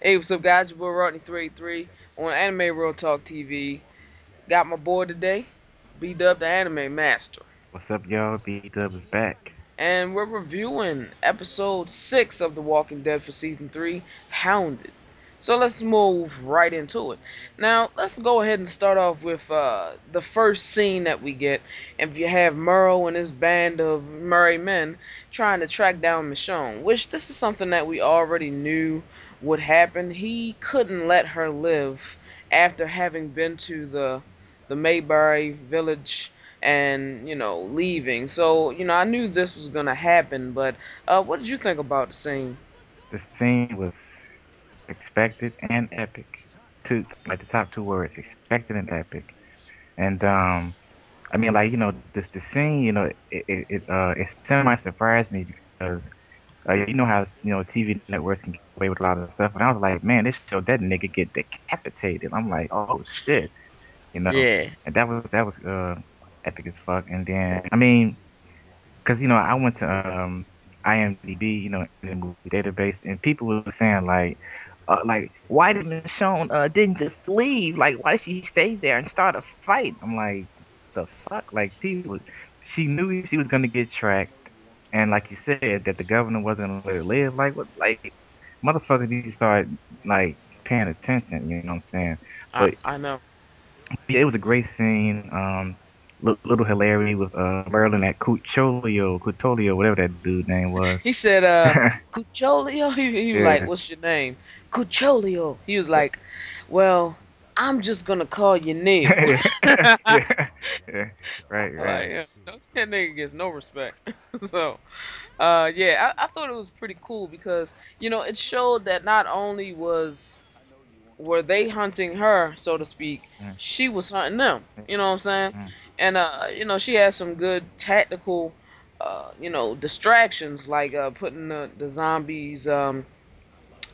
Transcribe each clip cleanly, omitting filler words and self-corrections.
Hey, what's up, guys? Your boy Rodney383 on Anime Real Talk TV. Got my boy today, B-Dub, the Anime Master. What's up, y'all? B-Dub is back. And we're reviewing episode 6 of The Walking Dead for season 3, Hounded. So let's move right into it. Now, let's go ahead and start off with the first scene that we get. If you have Merle and his band of merry men trying to track down Michonne, which this is something that we already knew would happen. He couldn't let her live after having been to the Mayberry village and leaving. So I knew this was gonna happen, but what did you think about the scene? The scene was expected and epic. Two, like the top two words, expected and epic. And I mean, like this the scene, it semi surprised me because you know how TV networks can get away with a lot of stuff, and I was like, man, this show that nigga get decapitated. I'm like, oh shit, you know, Yeah. and that was epic as fuck. And then I mean, because I went to IMDb, in the movie database, and people were saying like why did Michonne didn't just leave? Like why did she stay there and start a fight? I'm like, the fuck? Like she knew she was gonna get tracked, and like you said that the governor wasn't gonna let her live. Like what? Like motherfucker need to start like paying attention. You know what I'm saying? But I know. yeah, it was a great scene. Little hilarity with Merlin at Cutolio, whatever that dude name was. He said, Cucholio. He was like, Yeah, "What's your name?" Cucholio. He was like, "Well, I'm just gonna call you Neil." yeah, yeah, yeah. Right, Like, right. yeah, that nigga gets no respect. So, yeah, I thought it was pretty cool because it showed that not only were they hunting her, so to speak, Mm, she was hunting them. You know what I'm saying? mm, And she had some good tactical distractions like putting the zombies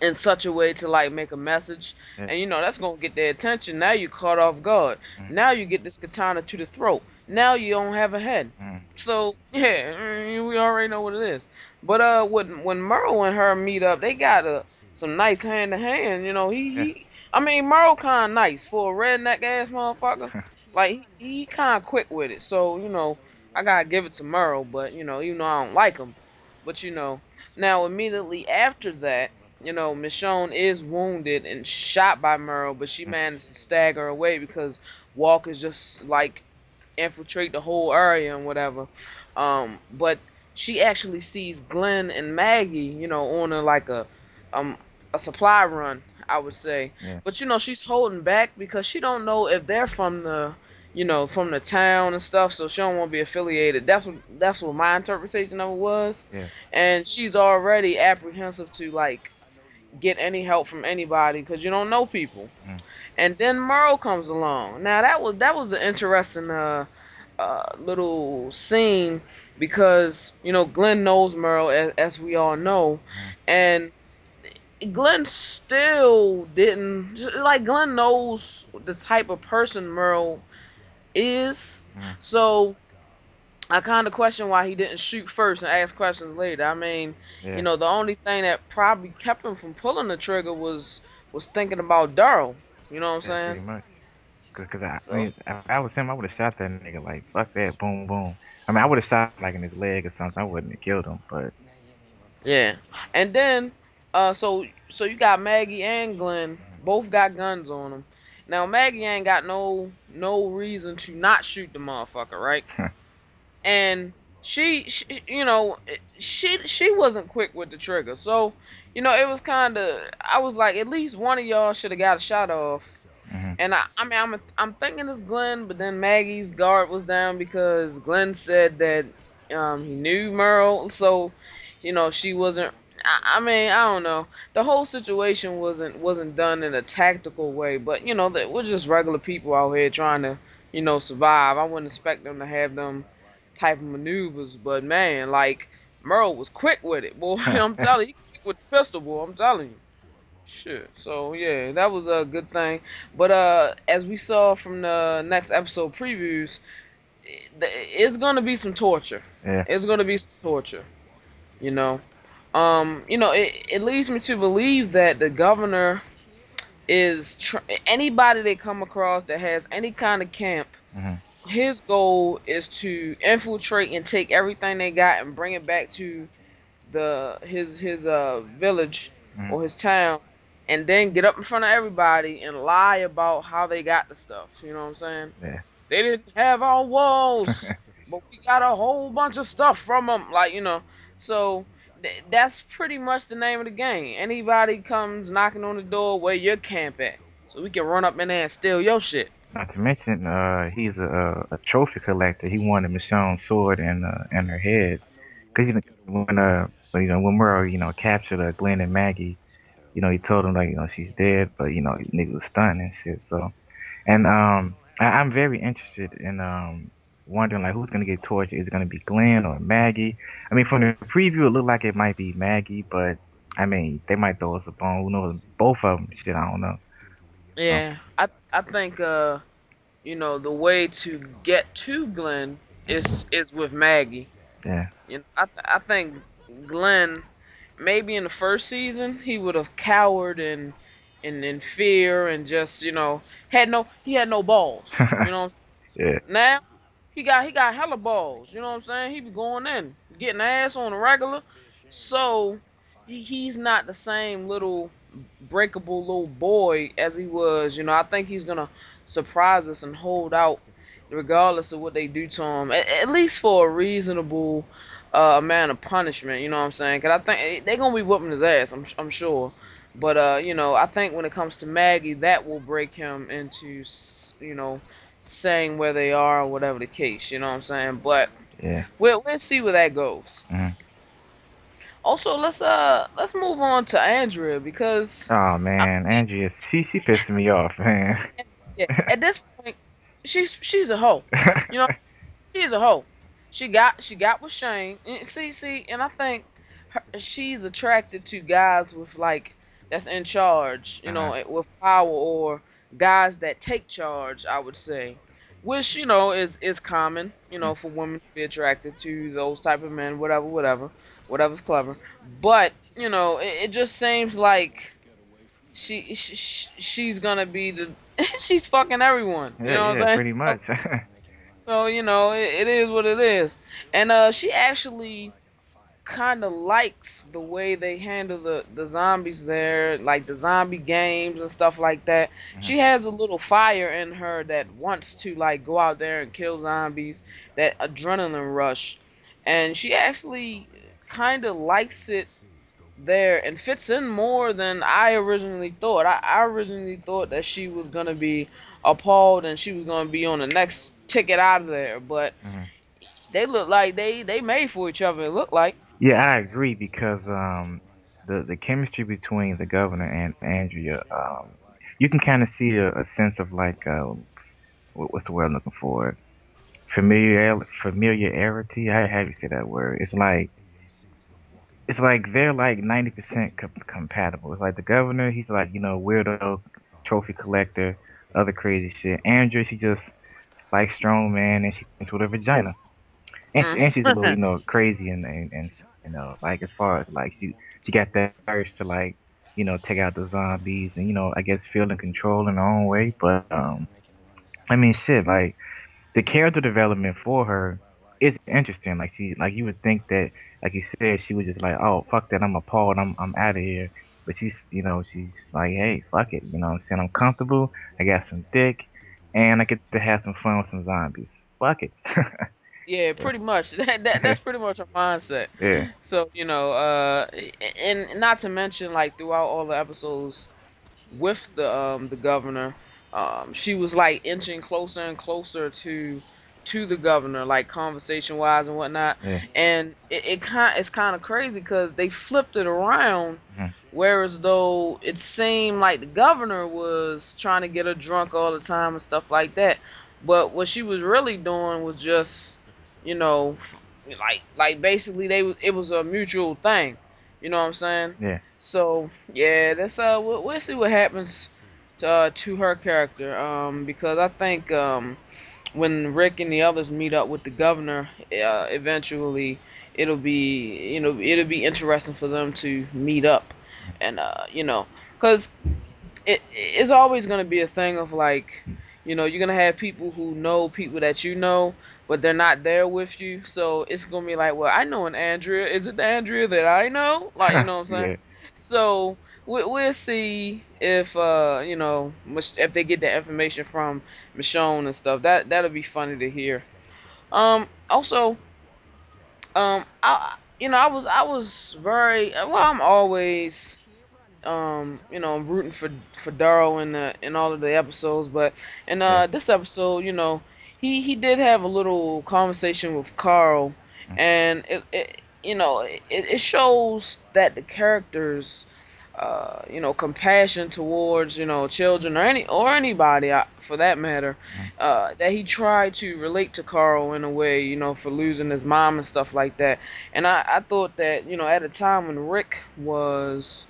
in such a way to like make a message. yeah, And that's gonna get their attention. Now you caught off guard. mm, Now you get this katana to the throat. Now you don't have a head. mm, So yeah, we already know what it is. But when Merle and her meet up, they got some nice hand to hand. yeah. I mean Merle kind of nice for a redneck ass motherfucker. Like he kind of quick with it. So I gotta give it to Merle. But even though I don't like him, but now immediately after that, Michonne is wounded and shot by Merle, but she Mm, managed to stagger away because walkers just like infiltrate the whole area and whatever. But she actually sees Glenn and Maggie, on um a supply run, I would say. yeah, But she's holding back because she don't know if they're from the town and stuff, so she don't want to be affiliated. That's what my interpretation of it was. yeah. And she's already apprehensive to like get any help from anybody because you don't know people. Mm, And then Merle comes along. Now that was an interesting little scene because Glenn knows Merle as we all know, mm, and Glenn still didn't like. Glenn knows the type of person Merle is, mm, so I kind of question why he didn't shoot first and ask questions later. I mean, yeah, the only thing that probably kept him from pulling the trigger was thinking about Daryl. You know what I'm yeah. saying? Pretty much. Cause I So mean, if I was him, I would have shot that nigga like fuck that, boom, boom. I mean, I would have shot him, like in his leg or something. I wouldn't have killed him, but yeah, and then so you got Maggie and Glenn both got guns on them. Now Maggie ain't got no reason to not shoot the motherfucker, right? And she wasn't quick with the trigger, so it was kind of I was like at least one of y'all should have got a shot off. mm-hmm. And I mean I'm thinking it's Glenn, but then Maggie's guard was down because Glenn said that he knew Merle, so she wasn't. I mean I don't know. The whole situation wasn't done in a tactical way, but that we're just regular people out here trying to survive. I wouldn't expect them to have them type of maneuvers, but man, like Merle was quick with it, boy. I'm telling you, he quick with the pistol, boy. I'm telling you. Shit. So yeah, that was a good thing. But as we saw from the next episode previews, it's gonna be some torture. Yeah, It's gonna be some torture. You know. it leads me to believe that the governor is anybody they come across that has any kind of camp. Hmm. His goal is to infiltrate and take everything they got and bring it back to his village Hmm. or his town, and then get up in front of everybody and lie about how they got the stuff. You know what I'm saying? Yeah. They didn't have our walls, but we got a whole bunch of stuff from them. So that's pretty much the name of the game. Anybody comes knocking on the door, where your camp at, so we can run up in there and steal your shit. Not to mention, he's a trophy collector. He wanted Michonne's sword and her head, because when Merle captured Glenn and Maggie, he told him like she's dead, but nigga was stunned and shit. So and I'm very interested in wondering like who's gonna get tortured. Is it gonna be Glenn or Maggie? I mean, from the preview, it looked like it might be Maggie, but I mean, they might throw us a bone. Who knows? Both of them, shit, I don't know. So Yeah, I think the way to get to Glenn is with Maggie. yeah. I think Glenn, maybe in the first season, he would have cowered in fear and just he had no balls. Yeah. Now he got hella balls. You know what I'm saying? He be going in, getting ass on a regular. So he's not the same little breakable little boy as he was. I think he's gonna surprise us and hold out, regardless of what they do to him. At least for a reasonable amount of punishment. You know what I'm saying? Cause I think they're gonna be whooping his ass. I'm sure. But I think when it comes to Maggie, that will break him into saying where they are or whatever the case. You know what I'm saying? But Yeah. we'll see where that goes. Mhm. Also, let's move on to Andrea because Oh I man, mean, Andrea, she pissing me off, man. yeah, at this point, she's a hoe. You know, she's a hoe. She got with Shane. See, and I think she's attracted to guys with that's in charge. Uh-huh. With power or guys that take charge. I would say, which is common. Mhm. For women to be attracted to those type of men. Whatever's clever. But it just seems like she's gonna be the she's fucking everyone. You Yeah, know what yeah, I'm pretty saying? much. So it is what it is, and she actually kind of likes the way they handle the zombies there, like the zombie games and stuff like that. Mhm. She has a little fire in her that wants to like go out there and kill zombies, that adrenaline rush, and she actually kind of likes it there and fits in more than I originally thought. I originally thought that she was gonna be appalled and she was gonna be on the next ticket out of there, but Mhm. they look like they made for each other. It looked like. Yeah, I agree because the chemistry between the governor and Andrea, you can kind of see a sense of like what's the word I'm looking for? Familiarity. How do you say that word? It's like they're like 90% compatible. It's like the governor, he's like weirdo trophy collector, other crazy shit. Andrea, she just like strong man and she thinks with her vagina. And she's a little, Mm. crazy and like as far as like she got that urge to like, take out the zombies and I guess feel in control in her own way. But I mean shit, like the character development for her is interesting. Like like you would think that like you said, she was just like, oh fuck that, I'm appalled, I'm out of here. But she's like, hey, fuck it, what I'm saying, I'm comfortable, I got some dick, and I get to have some fun with some zombies. Fuck it. Yeah, pretty much. That's pretty much her mindset. Yeah. So and not to mention like throughout all the episodes with the governor, she was like inching closer and closer to the governor, like conversation wise and whatnot. Yeah. And it's kind of crazy because they flipped it around, Mhm. whereas though it seemed like the governor was trying to get her drunk all the time and stuff like that, but what she was really doing was just you know like basically it was a mutual thing. You know what I'm saying? Yeah. So yeah, that's we'll see what happens to her character. Because I think when Rick and the others meet up with the governor, eventually it'll be interesting for them to meet up, and because it's always going to be a thing of like, you're going to have people who know people that you know, but they're not there with you. So it's going to be like, well, I know an Andrea. Is it the Andrea that I know? Like, you know what I'm saying? Yeah. So we'll see if if they get the information from Michonne and stuff. That'll be funny to hear. Also, I was very well. I'm always I'm rooting for Daryl in all of the episodes, but in Yeah. this episode, he did have a little conversation with Carl, Mm. and it shows that the characters, compassion towards children or anybody for that matter, Mm. that he tried to relate to Carl in a way, for losing his mom and stuff like that, and I thought that at a time when Rick was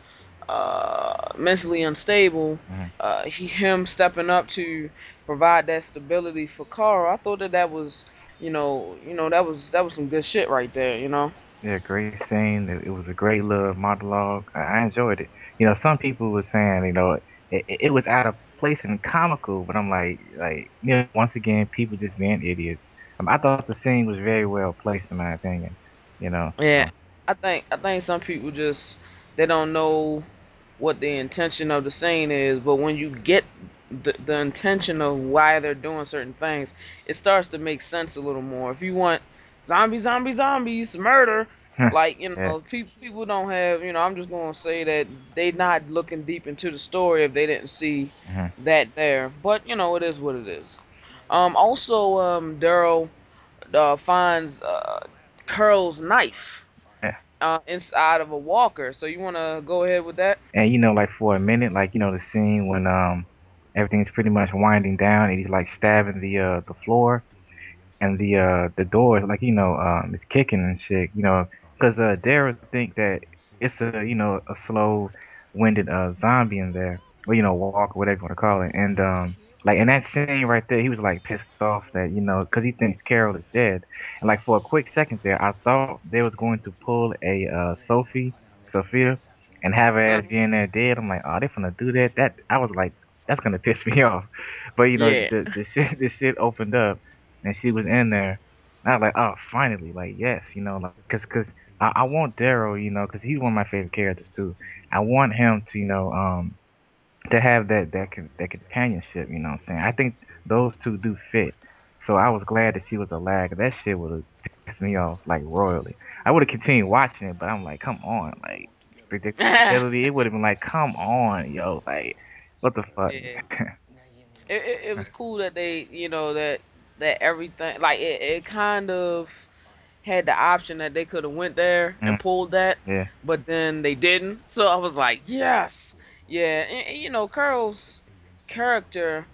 mentally unstable, Mm. him stepping up to provide that stability for Carl, I thought that was, that was some good shit right there, Yeah, great scene. It was a great little monologue. I enjoyed it. Some people were saying, it was out of place and comical, but I'm like, once again, people just being idiots. I thought the scene was very well placed, in my opinion. Yeah, So I think some people just they don't know what the intention of the scene is, but when you get the intention of why they're doing certain things, it starts to make sense a little more. If you want zombies, murder, like yeah. people don't have, I'm just gonna say that they not looking deep into the story if they didn't see Hmm. that there. But it is what it is. Also, Daryl finds Curl's knife Yeah. inside of a walker. So you want to go ahead with that? And like for a minute, like the scene when everything's pretty much winding down and he's like stabbing the floor and the doors like it's kicking and shit, because Daryl think that it's a slow winded zombie in there, or walk or whatever you want to call it, and like in that scene right there he was like pissed off that because he thinks Carol is dead, and like for a quick second there I thought they was going to pull a Sophia and have her ass Hmm. being there dead. I'm like, oh, they finna do that. I was like, that's gonna piss me off. But Yeah. the shit opened up and she was in there. And I was like, oh, finally, like yes, like cause I want Daryl, cause he's one of my favorite characters too. I want him to, to have that companionship. You know what I'm saying? I think those two do fit. So I was glad that she was alive. 'Cause that shit would have pissed me off like royally. I would have continued watching it, but I'm like, come on, like Yeah. predictability. It would have been like, come on, yo, like what the fuck? It was cool that they, that everything, like it kind of had the option that they could have went there Mm, and pulled that, yeah. but then they didn't. So I was like, yes, yeah, and, Carl's character,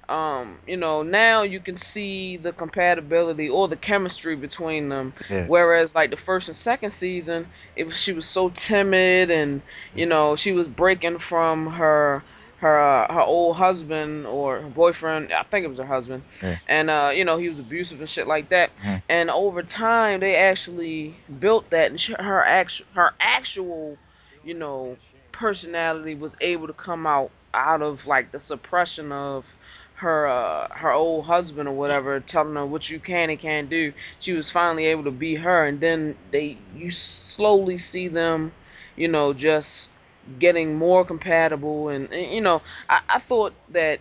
now you can see the compatibility or the chemistry between them. Yeah. Whereas like the first and second season, she was so timid, and she was breaking from her old husband or her boyfriend. I think it was her husband, Yeah. and he was abusive and shit like that. Mhm. And over time, they actually built that, and her actual, you know, personality was able to come out of like the suppression of her old husband or whatever, telling her what you can and can't do. She was finally able to be her, and then you slowly see them, just getting more compatible, and I thought that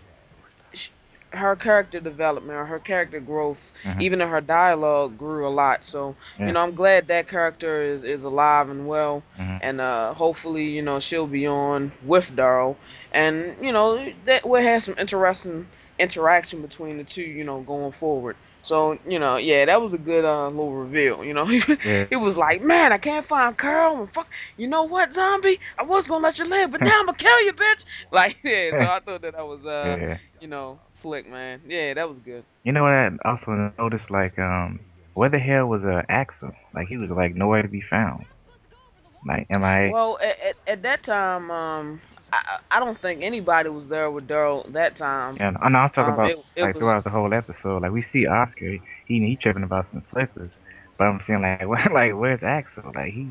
sh her character development or her character growth, Mhm. even in her dialogue, grew a lot. So, Yeah. I'm glad that character is alive and well, Mhm. and hopefully, she'll be on with Daryl, and that we'll have some interesting interaction between the two, going forward. So, yeah, that was a good little reveal. Yeah. It was like, man, I can't find Carl. And fuck, you know what, zombie? I was gonna let you live, but now I'm gonna kill you, bitch. Like, yeah. So I thought that was Yeah. slick, man. Yeah, that was good. You know what I also noticed? Like, where the hell was Axel? Like, he was like nowhere to be found. Like, MIA. Well, at that time, I don't think anybody was there with Daryl that time. Yeah, I'm talking about It like was throughout the whole episode. Like, we see Oscar. He tripping about some slippers, But I'm saying like, what, like, where's Axel? Like he,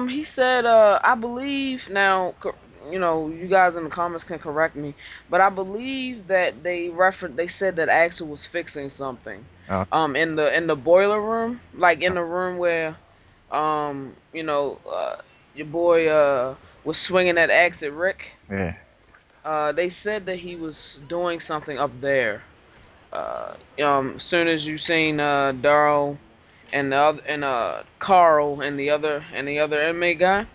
He said, I believe now, you guys in the comments can correct me, but I believe that they said that Axel was fixing something, oh, in the boiler room, like in oh, the room where, your boy, was swinging that axe at Rick. yeah, They said that he was doing something up there. As soon as you seen, Darrow and the other and Carl and the other inmate guy.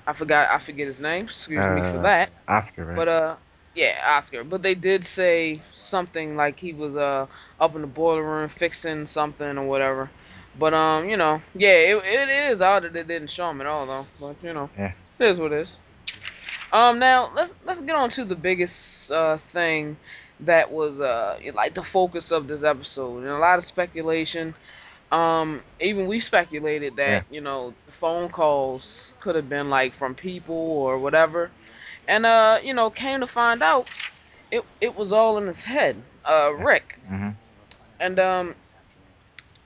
I forget his name. Excuse me for uh, that. Oscar, right? But yeah, Oscar. But they did say something like he was up in the boiler room fixing something or whatever. But yeah, it is odd that they didn't show him at all though. But Yeah, it is what it is. Now let's get on to the biggest thing that was like the focus of this episode, and a lot of speculation. Even we speculated yeah, that the phone calls could have been like from people or whatever, and came to find out it was all in his head, yeah. Rick. Mhm. And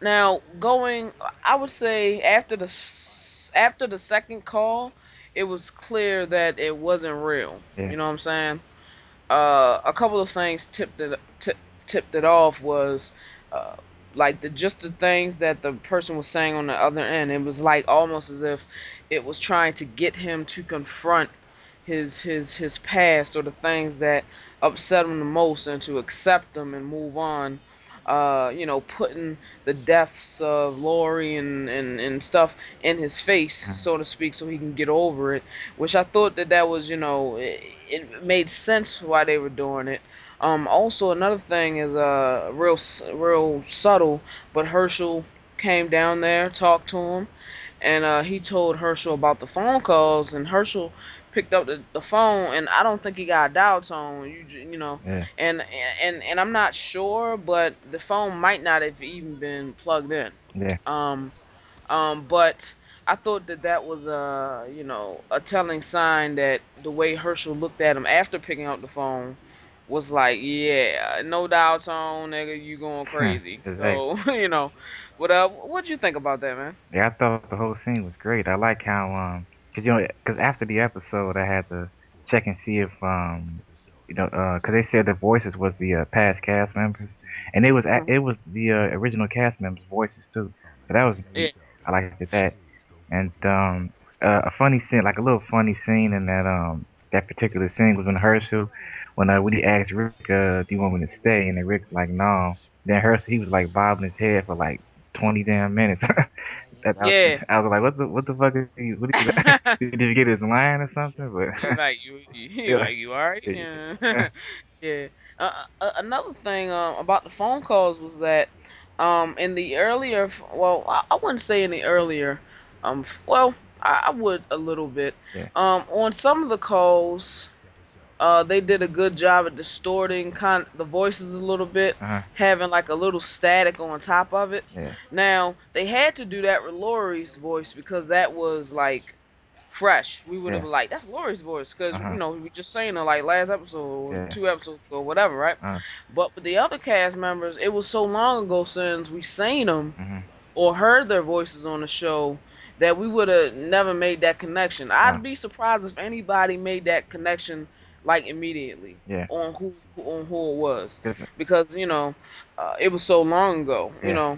now going, I would say after the second call, it was clear that it wasn't real. Yeah. You know what I'm saying? A couple of things tipped it off was, uh, like just the things that the person was saying on the other end. It was like almost as if it was trying to get him to confront his past or the things that upset him the most, and to accept them and move on. Putting the deaths of Lori and stuff in his face, Mhm. so to speak, so he can get over it. Which I thought that was, it made sense why they were doing it. Also another thing is real subtle, but Herschel came down there, talked to him, and he told Herschel about the phone calls, and Herschel picked up the phone, and I don't think he got a dial tone. Yeah. And I'm not sure, but the phone might not have even been plugged in. Yeah. Um, but I thought that was a telling sign that the way Herschel looked at him after picking up the phone was like, yeah, no dial tone, nigga, you going crazy. Exactly. So but what'd you think about that, man? Yeah, I thought the whole scene was great. I like how cause cause after the episode, I had to check and see if cause they said the voices was the past cast members, and Mhm. it was the original cast members' voices too. So that was Yeah, neat. I liked that. And a funny scene, like a little funny scene in that particular scene was when Herschel, when he asked Rick, "Do you want me to stay?" And then Rick's like, "No." Then Herschel, he was like bobbing his head for like 20 damn minutes. That yeah. I was like, what the fuck is he? What is that? Did you get his line or something? He But like you yeah, like you alright? yeah, Yeah. Yeah. Another thing about the phone calls was that in the earlier, well, I wouldn't say in the earlier, well, I would a little bit. yeah, On some of the calls, they did a good job at distorting the voices a little bit, uh-huh, having like a little static on top of it. yeah, Now they had to do that with Lori's voice because that was like fresh. We would have yeah, been like, that's Lori's voice, because uh-huh, we just saying her like last episode or yeah, 2 episodes ago, whatever, right? uh, But with the other cast members, it was so long ago since we seen them mhm, or heard their voices on the show that we would have never made that connection. uh, I'd be surprised if anybody made that connection like immediately yeah, on who it was, 'cause, because it was so long ago. yeah,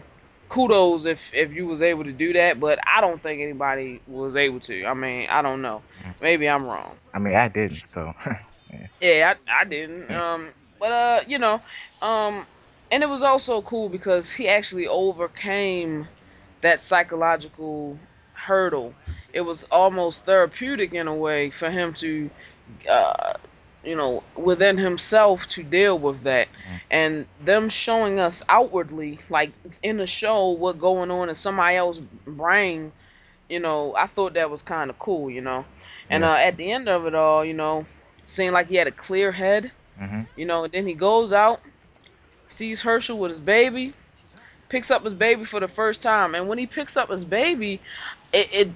Kudos if you was able to do that, but I don't think anybody was able to. I mean, I don't know. mhm. Maybe I'm wrong. I mean, I didn't, so yeah, Yeah, I didn't. But um, and it was also cool because he actually overcame that psychological hurdle. It was almost therapeutic in a way for him to, uh, within himself to deal with that. mhm, And them showing us outwardly, like in the show, what going on in somebody else's brain, I thought that was kind of cool. And yeah, at the end of it all, seemed like he had a clear head, mhm, and then he goes out, sees Herschel with his baby, picks up his baby for the first time, and when he picks up his baby, it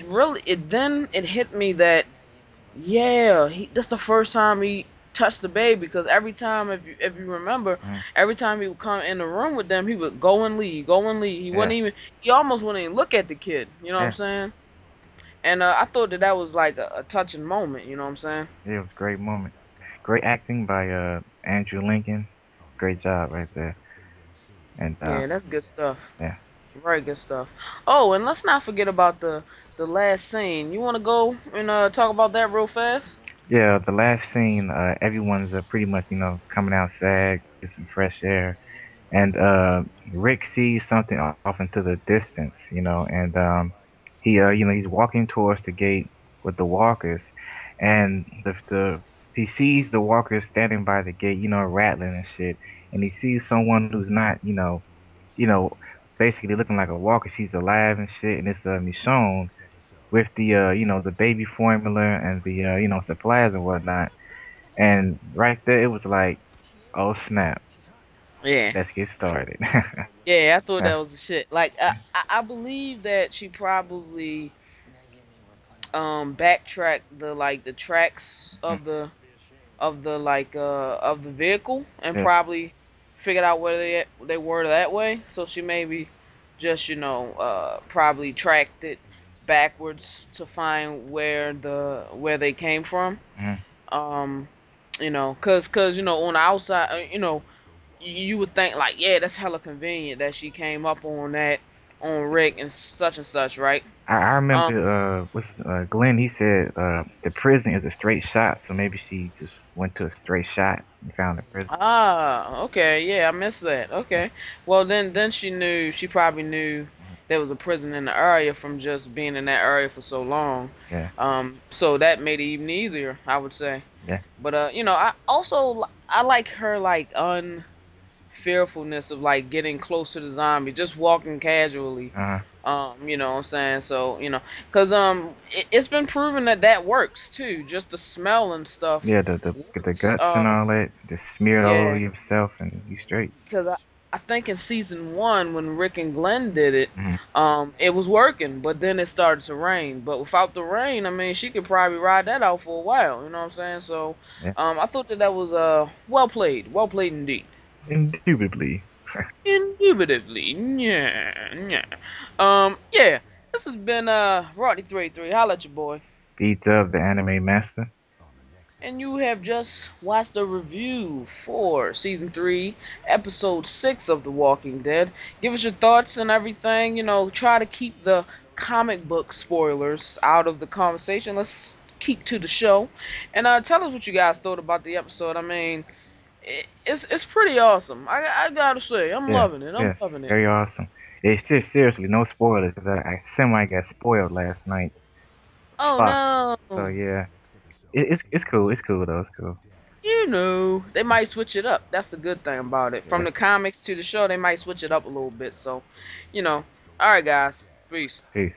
really it hit me that, yeah, that's the first time touch the baby because every time, if you remember, mm, every time he would come in the room with them, he would go and leave, go and leave. He wouldn't yeah, even. He almost wouldn't even look at the kid. You know what I'm yeah, saying? And I thought that that was like a touching moment. You know what I'm saying? yeah. It was a great moment. Great acting by Andrew Lincoln. Great job right there. And Yeah, that's good stuff. yeah, Very good stuff. Oh, and let's not forget about the last scene. You want to go and talk about that real fast? yeah. The last scene, everyone's pretty much coming outside, get some fresh air, and Rick sees something off into the distance, and he's walking towards the gate with the walkers, and he sees the walkers standing by the gate, rattling and shit, and he sees someone who's not, you know, basically looking like a walker. She's alive and shit, and it's Michonne with the the baby formula and the supplies and whatnot, and right there it was like, oh snap, Yeah. let's get started. Yeah, I thought Uh, that was the shit. Like I believe that she probably backtracked the tracks mm, of the vehicle and yeah, probably figured out where they were that way. So she maybe just probably tracked it backwards to find where they came from. mm. Um, cause on the outside, you would think like, yeah, that's hella convenient that she came up on that on Rick and such, right? I Um, remember what's Glenn, he said the prison is a straight shot, so maybe she just went to a straight shot and found the prison. okay, yeah, I missed that. Okay, well then she probably knew there was a prison in the area from just being in that area for so long. Yeah, So that made it even easier, I would say. yeah, But I also I like her like fearfulness of like getting close to the zombie, just walking casually. uh, You know what I'm saying? So, cuz it's been proven that that works too. Just the smell and stuff yeah. The works. guts and all that, just smear it all over Yeah, yourself and you straight. cuz I think in season 1 when Rick and Glenn did it, Hmm. it was working, but then it started to rain. But without the rain, I mean, she could probably ride that out for a while, you know what I'm saying? So, Yeah, I thought that that was well played indeed. indubitably. Indubitably, yeah, yeah. Yeah. This has been Roddy 33. Holla at your boy. Beat up the anime master. And you have just watched a review for season 3, episode 6 of The Walking Dead. Give us your thoughts and everything. Try to keep the comic book spoilers out of the conversation. Let's keep to the show. And tell us what you guys thought about the episode. I mean, it's pretty awesome. I gotta say, I'm Yeah, loving it. I'm yes, loving it. very awesome. It's seriously no spoilers because I semi got spoiled last night. Oh Fuck. So no. yeah, it's cool. It's cool though. It's cool. They might switch it up. That's the good thing about it. From Yeah. the comics to the show, they might switch it up a little bit. So, you know. All right, guys. Peace. Peace.